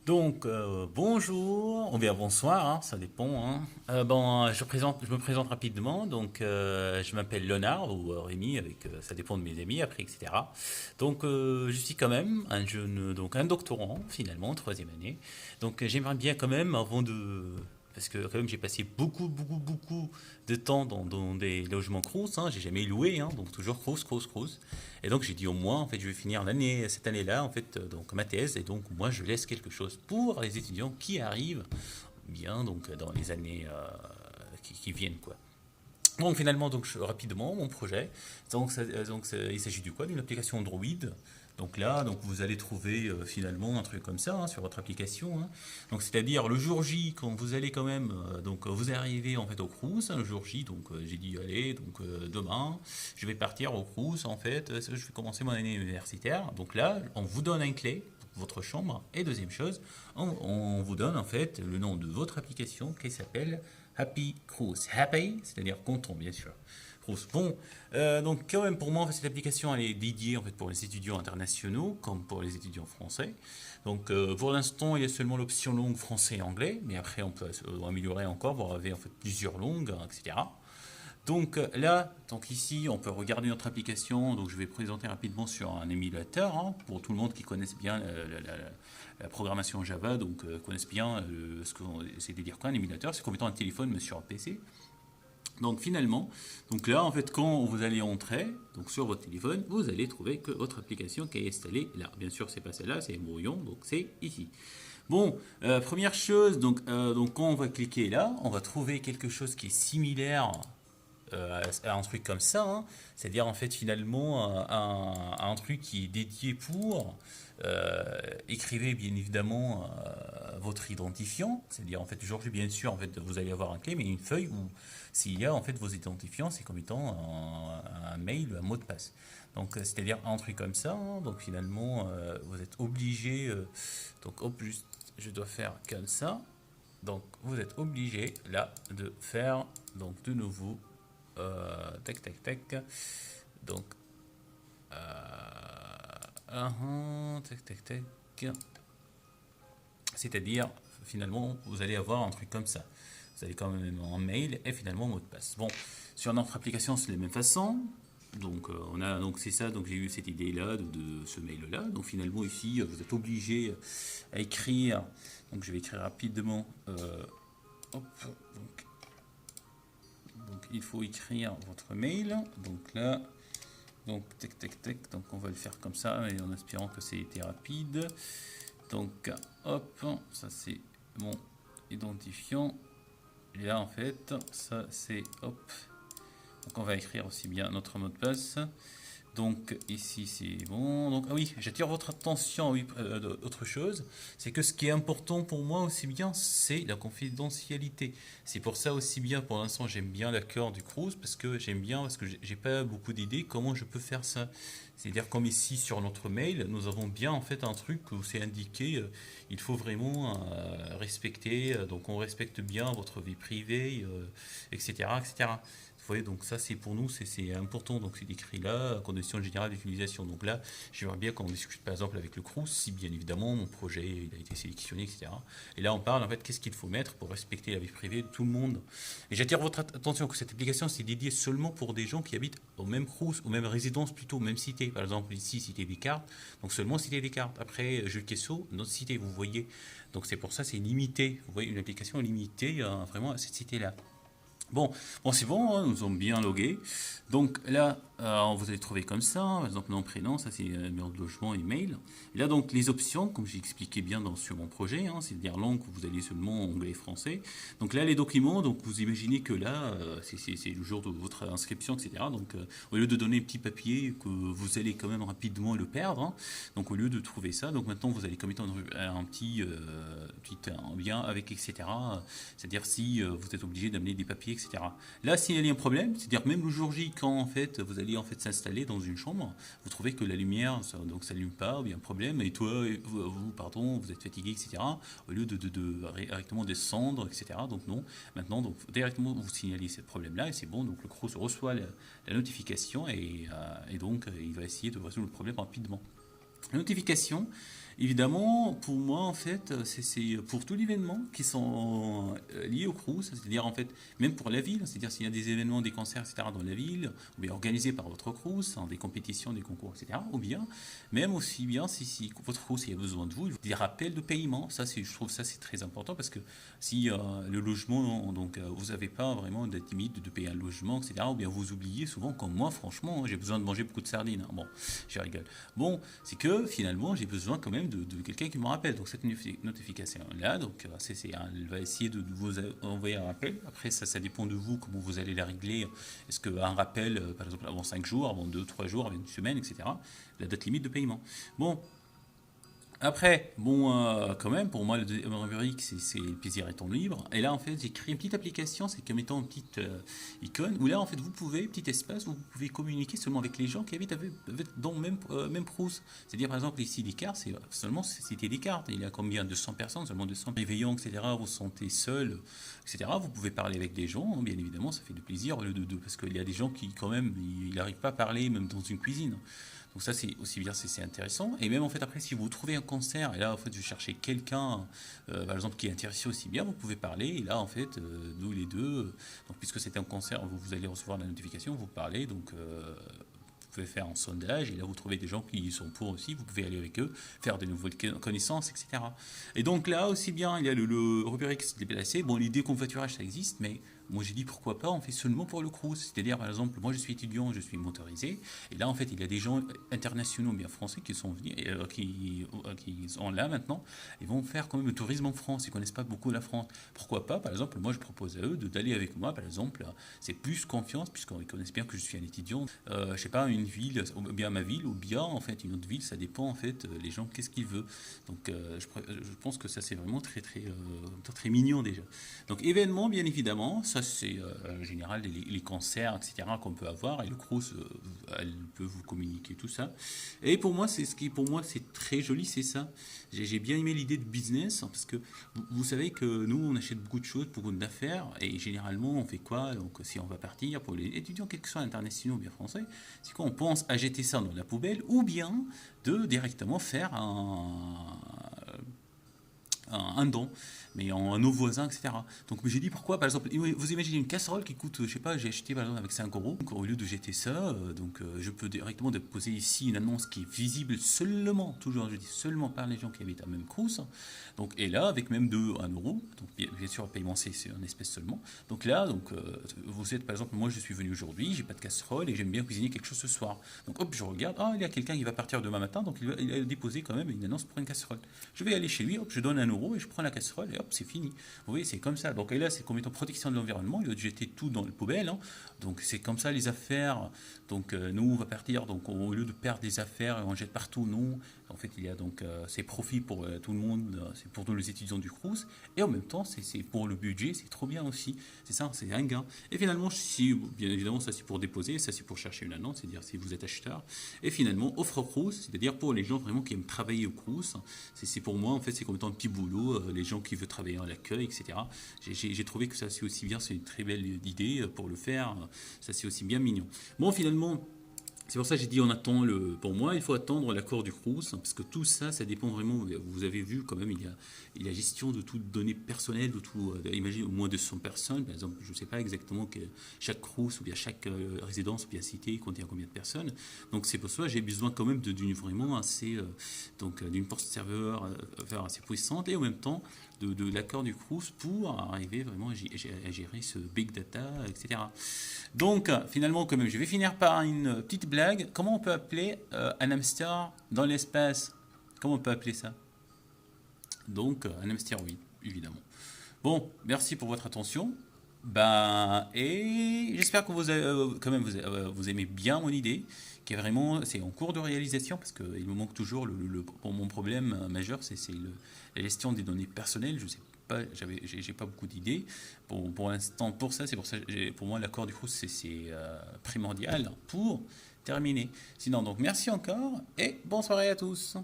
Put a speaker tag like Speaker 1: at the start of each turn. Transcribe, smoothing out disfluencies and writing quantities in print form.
Speaker 1: Donc, bonjour, ou bien bonsoir, hein, ça dépend. Hein. Je me présente rapidement. Donc, je m'appelle Léonard ou Rémi, ça dépend de mes amis après, etc. Donc, je suis quand même un jeune, donc un doctorant finalement, troisième année. Donc, j'aimerais bien quand même, parce que quand même j'ai passé beaucoup de temps dans des logements Crous. Hein, j'ai jamais loué, hein, donc toujours Crous. Et donc j'ai dit au moins, en fait, je vais finir cette année-là, en fait, donc ma thèse, et donc moi je laisse quelque chose pour les étudiants qui arrivent bien, donc dans les années qui viennent, quoi. Donc finalement, rapidement, mon projet, il s'agit du quoi? D'une application Android. Donc là, donc vous allez trouver finalement un truc comme ça, hein, sur votre application, hein. Donc c'est-à-dire le jour J, quand vous allez quand même, vous arrivez en fait au Crous, hein, le jour J, donc j'ai dit allez, demain, je vais partir au Crous en fait, je vais commencer mon année universitaire. Donc là, on vous donne une clé pour votre chambre, et deuxième chose, on vous donne en fait le nom de votre application qui s'appelle Happy Cruise. Happy, c'est-à-dire content, bien sûr. Cruise. Bon, donc quand même pour moi, cette application elle est dédiée en fait pour les étudiants internationaux comme pour les étudiants français. Donc pour l'instant, il y a seulement l'option langue français et anglais, mais après on peut améliorer encore. Vous avez en fait plusieurs langues, hein, etc. Donc là, donc ici, on peut regarder notre application. Donc je vais présenter rapidement sur un émulateur, hein, pour tout le monde qui connaisse bien la programmation Java, donc connaissent bien ce que c'est de dire quoi un émulateur, c'est comme étant un téléphone mais sur un PC. Donc finalement, donc là en fait quand vous allez entrer donc sur votre téléphone, vous allez trouver que votre application qui est installée là. Bien sûr, c'est pas celle-là, c'est brouillon, donc c'est ici. Bon, première chose, donc quand on va cliquer là, on va trouver quelque chose qui est similaire à un truc comme ça, hein. C'est-à-dire en fait finalement un truc qui est dédié pour écrivez bien évidemment votre identifiant, c'est-à-dire en fait aujourd'hui bien sûr en fait vous allez avoir un clé mais une feuille où s'il y a en fait vos identifiants c'est comme étant un mail, un mot de passe. Donc c'est-à-dire un truc comme ça, hein. Donc finalement vous êtes obligé donc au plus je dois faire comme ça. Donc vous êtes obligé là de faire donc de nouveau tac. Donc, tac. C'est-à-dire, finalement, vous allez avoir un truc comme ça. Vous allez quand même un mail et finalement un mot de passe. Bon, sur notre application, c'est de la même façon. Donc, c'est ça. Donc, j'ai eu cette idée-là de ce mail-là. Donc, finalement, ici, vous êtes obligé à écrire. Donc, je vais écrire rapidement. Hop, donc, il faut écrire votre mail. Donc là, donc tac. Donc on va le faire comme ça, et en espérant que c'était rapide. Donc hop, ça c'est mon identifiant. Et là en fait, ça c'est hop. Donc on va écrire aussi bien notre mot de passe. Donc ici c'est bon. Donc ah oui, j'attire votre attention. Oui, autre chose, c'est que ce qui est important pour moi aussi bien, c'est la confidentialité. C'est pour ça aussi bien pour l'instant j'aime bien l'accord du cruise parce que j'aime bien parce que j'ai pas beaucoup d'idées comment je peux faire ça. C'est-à-dire comme ici sur notre mail, nous avons bien en fait un truc où c'est indiqué, il faut vraiment respecter. Donc on respecte bien votre vie privée, etc. Vous voyez, donc ça c'est pour nous, c'est important, donc c'est écrit là, conditions générales d'utilisation. Donc là, j'aimerais bien qu'on discute par exemple avec le CRUS, si bien évidemment mon projet il a été sélectionné, etc. Et là on parle en fait qu'est-ce qu'il faut mettre pour respecter la vie privée de tout le monde. Et j'attire votre attention que cette application c'est dédié seulement pour des gens qui habitent au même CRUS, aux mêmes résidences plutôt, même cité. Par exemple ici, cité Descartes, donc seulement cité Descartes. Après, Jules Quessot, notre cité, vous voyez. Donc c'est pour ça c'est limité. Vous voyez, une application limitée vraiment à cette cité-là. Bon, c'est bon, hein, nous sommes bien logués. Donc là, vous allez trouver comme ça, par exemple nom, prénom, ça c'est numéro de logement, email. Et là donc les options, comme j'ai expliqué bien sur mon projet, hein, c'est-à-dire langue, vous allez seulement anglais et français. Donc là les documents, donc vous imaginez que là, c'est le jour de votre inscription, etc. Donc au lieu de donner un petit papier que vous allez quand même rapidement le perdre, hein, donc au lieu de trouver ça, donc maintenant vous allez comme étant un petit un bien avec, etc. C'est-à-dire si vous êtes obligé d'amener des papiers, etc. Là, s'il y a un problème, c'est-à-dire même le jour J, quand en fait vous allez en fait s'installer dans une chambre, vous trouvez que la lumière donc s'allume pas, ou il y a un problème, et toi, pardon, vous êtes fatigué, etc. Au lieu de directement descendre, etc. Donc non, maintenant donc directement vous signalez ce problème-là et c'est bon. Donc le CRUS reçoit la notification et donc il va essayer de résoudre le problème rapidement. La notification, évidemment, pour moi, en fait, c'est pour tous les événements qui sont liés au Crous, c'est-à-dire, en fait, même pour la ville, c'est-à-dire s'il y a des événements, des concerts, etc., dans la ville, ou bien organisés par votre Crous, des compétitions, des concours, etc., ou bien, même aussi bien, si votre Crous a besoin de vous, il y a des rappels de paiement, ça, je trouve ça, c'est très important, parce que si le logement, donc, vous n'avez pas vraiment de limite de payer un logement, etc., ou bien vous oubliez souvent, comme moi, franchement, j'ai besoin de manger beaucoup de sardines, hein. Bon, je rigole. Bon, c'est que finalement j'ai besoin quand même de quelqu'un qui me rappelle. Donc cette notification-là, donc elle va essayer de vous envoyer un rappel. Après ça dépend de vous comment vous allez la régler. Est-ce qu'un rappel, par exemple avant 5 jours, avant 2, 3 jours, avant une semaine, etc. La date limite de paiement. Bon, après, bon, quand même, pour moi, le deuxième rubrique, c'est le plaisir étant libre. Et là, en fait, j'ai créé une petite application, c'est comme étant une petite icône, où là, en fait, vous pouvez, petit espace, où vous pouvez communiquer seulement avec les gens qui habitent dans le même Crous. C'est-à-dire, par exemple, ici, des cartes, c'est seulement c'était des cartes. Il y a combien? 200 personnes, seulement 200 réveillants, etc. Vous sentez seul, etc. Vous pouvez parler avec des gens, bien évidemment, ça fait du plaisir au lieu de deux. Parce qu'il y a des gens qui, quand même, ils n'arrivent pas à parler, même dans une cuisine. Donc ça c'est aussi bien, c'est intéressant. Et même en fait après si vous trouvez un concert et là en fait vous cherchez quelqu'un par exemple qui est intéressé aussi bien, vous pouvez parler et là en fait nous les deux, donc puisque c'est un concert, vous allez recevoir la notification, vous parlez donc vous pouvez faire un sondage et là vous trouvez des gens qui sont pour aussi, vous pouvez aller avec eux, faire de nouvelles connaissances, etc. Et donc là aussi bien il y a le rubrique se déplacer. Bon l'idée convoiturage ça existe mais moi j'ai dit pourquoi pas, on fait seulement pour le Crous. C'est-à-dire par exemple, moi je suis étudiant, je suis motorisé, et là en fait il y a des gens internationaux, bien français, qui sont venus, qui sont là maintenant, ils vont faire quand même le tourisme en France, ils connaissent pas beaucoup la France. Pourquoi pas, par exemple, moi je propose à eux d'aller avec moi, par exemple, c'est plus confiance, puisqu'ils connaissent bien que je suis un étudiant, je sais pas, une ville, ou bien ma ville, ou bien en fait une autre ville, ça dépend en fait, les gens, qu'est-ce qu'ils veulent. Donc je pense que ça c'est vraiment très mignon déjà. Donc événement, bien évidemment, ça c'est en général les concerts, etc. qu'on peut avoir et le Crous, elle peut vous communiquer tout ça. Et pour moi, c'est ce qui pour moi c'est très joli, c'est ça. J'ai bien aimé l'idée de business hein, parce que vous savez que nous on achète beaucoup de choses, beaucoup d'affaires et généralement on fait quoi? Donc si on va partir pour les étudiants, quels que soient internationaux ou bien français, c'est qu'on pense à jeter ça dans la poubelle ou bien de directement faire un don, mais en nos voisins, etc. Donc j'ai dit pourquoi, par exemple, vous imaginez une casserole qui coûte, je sais pas, j'ai acheté par exemple avec 5 euros, donc, au lieu de jeter ça, je peux directement déposer ici une annonce qui est visible seulement, toujours je dis seulement par les gens qui habitent à même Crous, donc et là avec même 1 euro, donc bien sûr le paiement c'est en espèces seulement, donc là, vous êtes par exemple, moi je suis venu aujourd'hui, j'ai pas de casserole et j'aime bien cuisiner quelque chose ce soir, donc hop je regarde, ah il y a quelqu'un qui va partir demain matin, donc il a déposé quand même une annonce pour une casserole, je vais aller chez lui, hop je donne 1 euro et je prends la casserole et hop, c'est fini. Vous voyez, c'est comme ça. Donc et là, c'est comme étant protection de l'environnement, il va jeter tout dans le poubelle. Hein. Donc c'est comme ça les affaires. Donc nous, on va partir. Donc au lieu de perdre des affaires et on jette partout, non. En fait, il y a donc ces profits pour tout le monde, c'est pour tous les étudiants du Crous. Et en même temps, c'est pour le budget, c'est trop bien aussi. C'est ça, c'est un gain. Et finalement, si, bien évidemment, ça c'est pour déposer, ça c'est pour chercher une annonce, c'est-à-dire si vous êtes acheteur. Et finalement, offre Crous, c'est-à-dire pour les gens vraiment qui aiment travailler au Crous. C'est pour moi, en fait, c'est comme étant un petit boulot, les gens qui veulent travailler en accueil, etc. J'ai trouvé que ça c'est aussi bien, c'est une très belle idée pour le faire, ça c'est aussi bien mignon. Bon, finalement, c'est pour ça que j'ai dit on attend pour moi il faut attendre l'accord du Crous parce que tout ça ça dépend vraiment, vous avez vu quand même il y a gestion de toutes données personnelles de tout, imaginez au moins 200 personnes par exemple, je ne sais pas exactement que chaque Crous ou bien chaque résidence ou bien cité contient combien de personnes, donc c'est pour ça que j'ai besoin quand même d'une vraiment assez d'une force serveur assez puissante et en même temps de l'accord du Crous pour arriver vraiment à gérer ce big data, etc. Donc, finalement, quand même, je vais finir par une petite blague. Comment on peut appeler un hamster dans l'espace? Comment on peut appeler ça? Donc, un hamster, oui, évidemment. Bon, merci pour votre attention. Ben, et j'espère que quand même, vous aimez bien mon idée, qui est vraiment, c'est en cours de réalisation, parce qu'il me manque toujours mon problème majeur, la gestion des données personnelles. Je sais pas, j'ai pas beaucoup d'idées. Bon, pour l'instant, pour ça, c'est pour ça, pour moi, l'accord du coup, c'est primordial pour terminer. Sinon, donc, merci encore, et bonne soirée à tous.